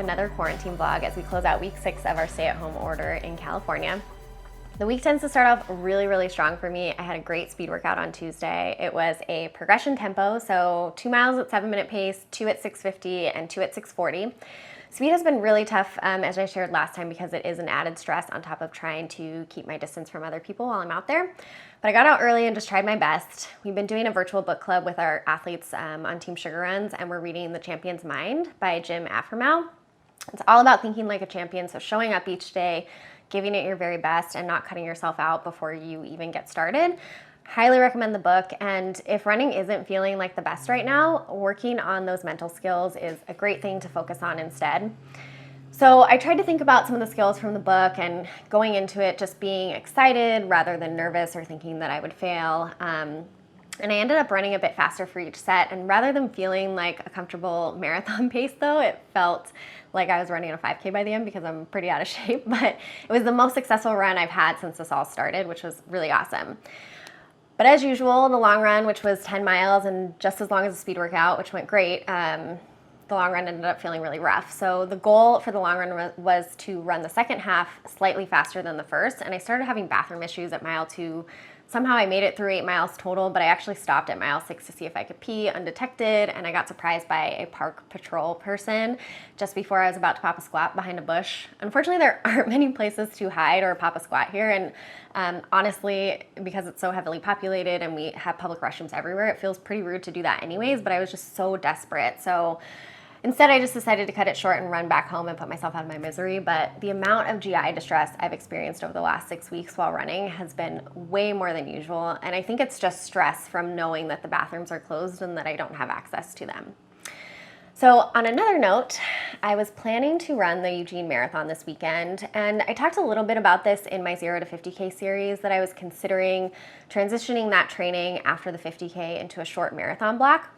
another quarantine vlog as we close out week 6 of our stay-at-home order in California. The week tends to start off really strong for me. I had a great speed workout on Tuesday. It was a progression tempo, so 2 miles at 7-minute pace, 2 at 6:50, and 2 at 6:40. Speed has been really tough, as I shared last time, because it is an added stress on top of trying to keep my distance from other people while I'm out there. But I got out early and just tried my best. We've been doing a virtual book club with our athletes on Team Sugar Runs, and we're reading The Champion's Mind by Jim Afremow. It's all about thinking like a champion, so showing up each day, giving it your very best, and not cutting yourself out before you even get started. Highly recommend the book, and if running isn't feeling like the best right now, working on those mental skills is a great thing to focus on instead. So I tried to think about some of the skills from the book and going into it just being excited rather than nervous or thinking that I would fail. And I ended up running a bit faster for each set, and rather than feeling like a comfortable marathon pace though, it felt like I was running a 5K by the end because I'm pretty out of shape, but it was the most successful run I've had since this all started, which was really awesome. But as usual, the long run, which was 10 miles and just as long as the speed workout, which went great, the long run ended up feeling really rough. So the goal for the long run was to run the second half slightly faster than the first, and I started having bathroom issues at mile 2. Somehow I made it through 8 miles total, but I actually stopped at mile 6 to see if I could pee undetected, and I got surprised by a park patrol person just before I was about to pop a squat behind a bush. Unfortunately, there aren't many places to hide or pop a squat here, and honestly, because it's so heavily populated and we have public restrooms everywhere, it feels pretty rude to do that anyways, but I was just so desperate. So instead, I just decided to cut it short and run back home and put myself out of my misery. But the amount of GI distress I've experienced over the last 6 weeks while running has been way more than usual. And I think it's just stress from knowing that the bathrooms are closed and that I don't have access to them. So on another note, I was planning to run the Eugene Marathon this weekend, and I talked a little bit about this in my 0 to 50K series that I was considering transitioning that training after the 50K into a short marathon block.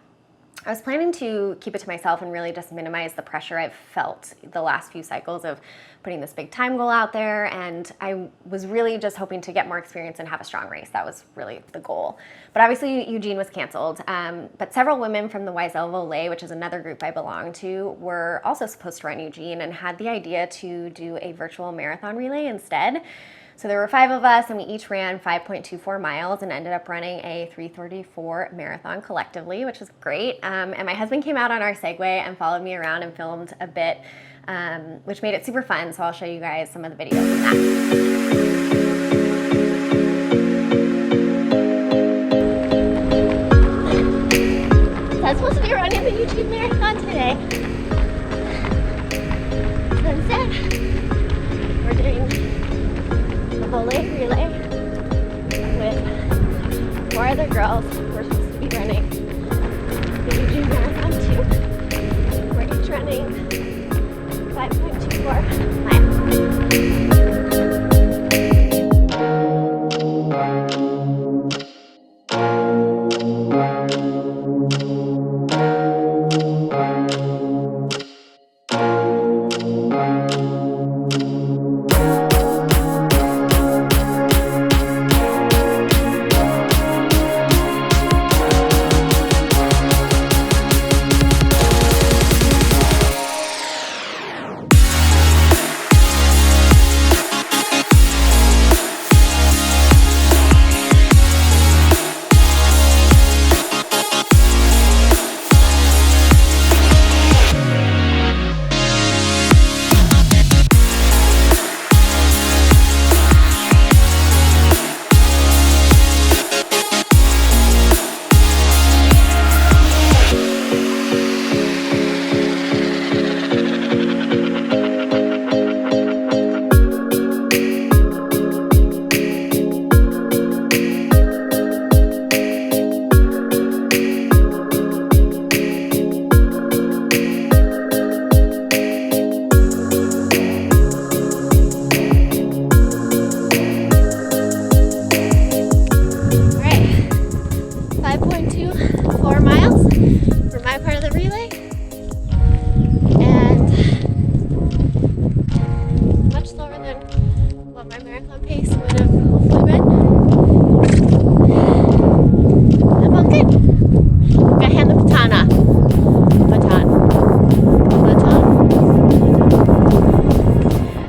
I was planning to keep it to myself and really just minimize the pressure I've felt the last few cycles of putting this big time goal out there, and I was really just hoping to get more experience and have a strong race. That was really the goal. But obviously Eugene was canceled, but several women from the Wiesel Volley, which is another group I belong to, were also supposed to run Eugene and had the idea to do a virtual marathon relay instead. So there were 5 of us, and we each ran 5.24 miles and ended up running a 3:34 marathon collectively, which was great. And my husband came out on our Segway and followed me around and filmed a bit, which made it super fun. So I'll show you guys some of the videos from that. So I was supposed to be running the Eugene Marathon today. So instead, we're doing Volley relay with 4 other girls. We're supposed to be running the Eugene Marathon too. We're each running 5.24 miles.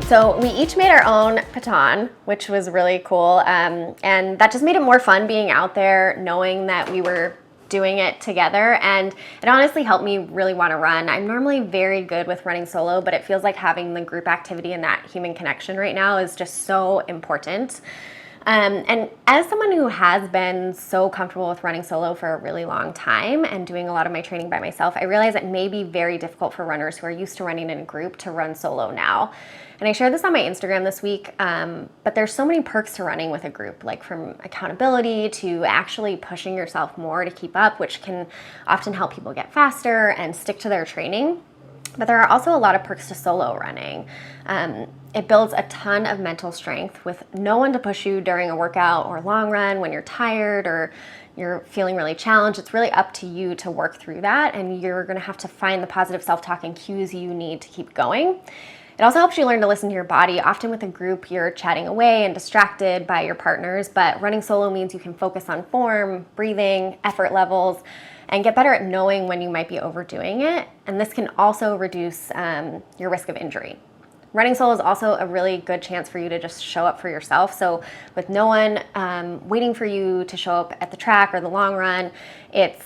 So we each made our own baton, which was really cool. And that just made it more fun being out there, knowing that we were doing it together. And it honestly helped me really want to run. I'm normally very good with running solo, but it feels like having the group activity and that human connection right now is just so important. And as someone who has been so comfortable with running solo for a really long time and doing a lot of my training by myself, I realize it may be very difficult for runners who are used to running in a group to run solo now. And I shared this on my Instagram this week, but there's so many perks to running with a group, like from accountability to actually pushing yourself more to keep up, which can often help people get faster and stick to their training. But there are also a lot of perks to solo running. It builds a ton of mental strength with no one to push you during a workout or long run when you're tired or you're feeling really challenged. It's really up to you to work through that, and you're gonna have to find the positive self-talk and cues you need to keep going. It also helps you learn to listen to your body. Often with a group, you're chatting away and distracted by your partners, but running solo means you can focus on form, breathing, effort levels, and get better at knowing when you might be overdoing it. And this can also reduce your risk of injury. Running solo is also a really good chance for you to just show up for yourself. So with no one waiting for you to show up at the track or the long run, it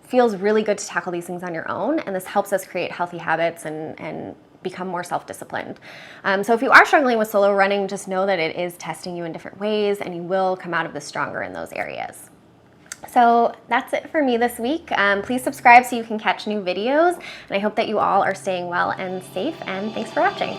feels really good to tackle these things on your own. And this helps us create healthy habits and become more self-disciplined. So if you are struggling with solo running, just know that it is testing you in different ways and you will come out of this stronger in those areas. So that's it for me this week. Please subscribe so you can catch new videos, and I hope that you all are staying well and safe, and thanks for watching.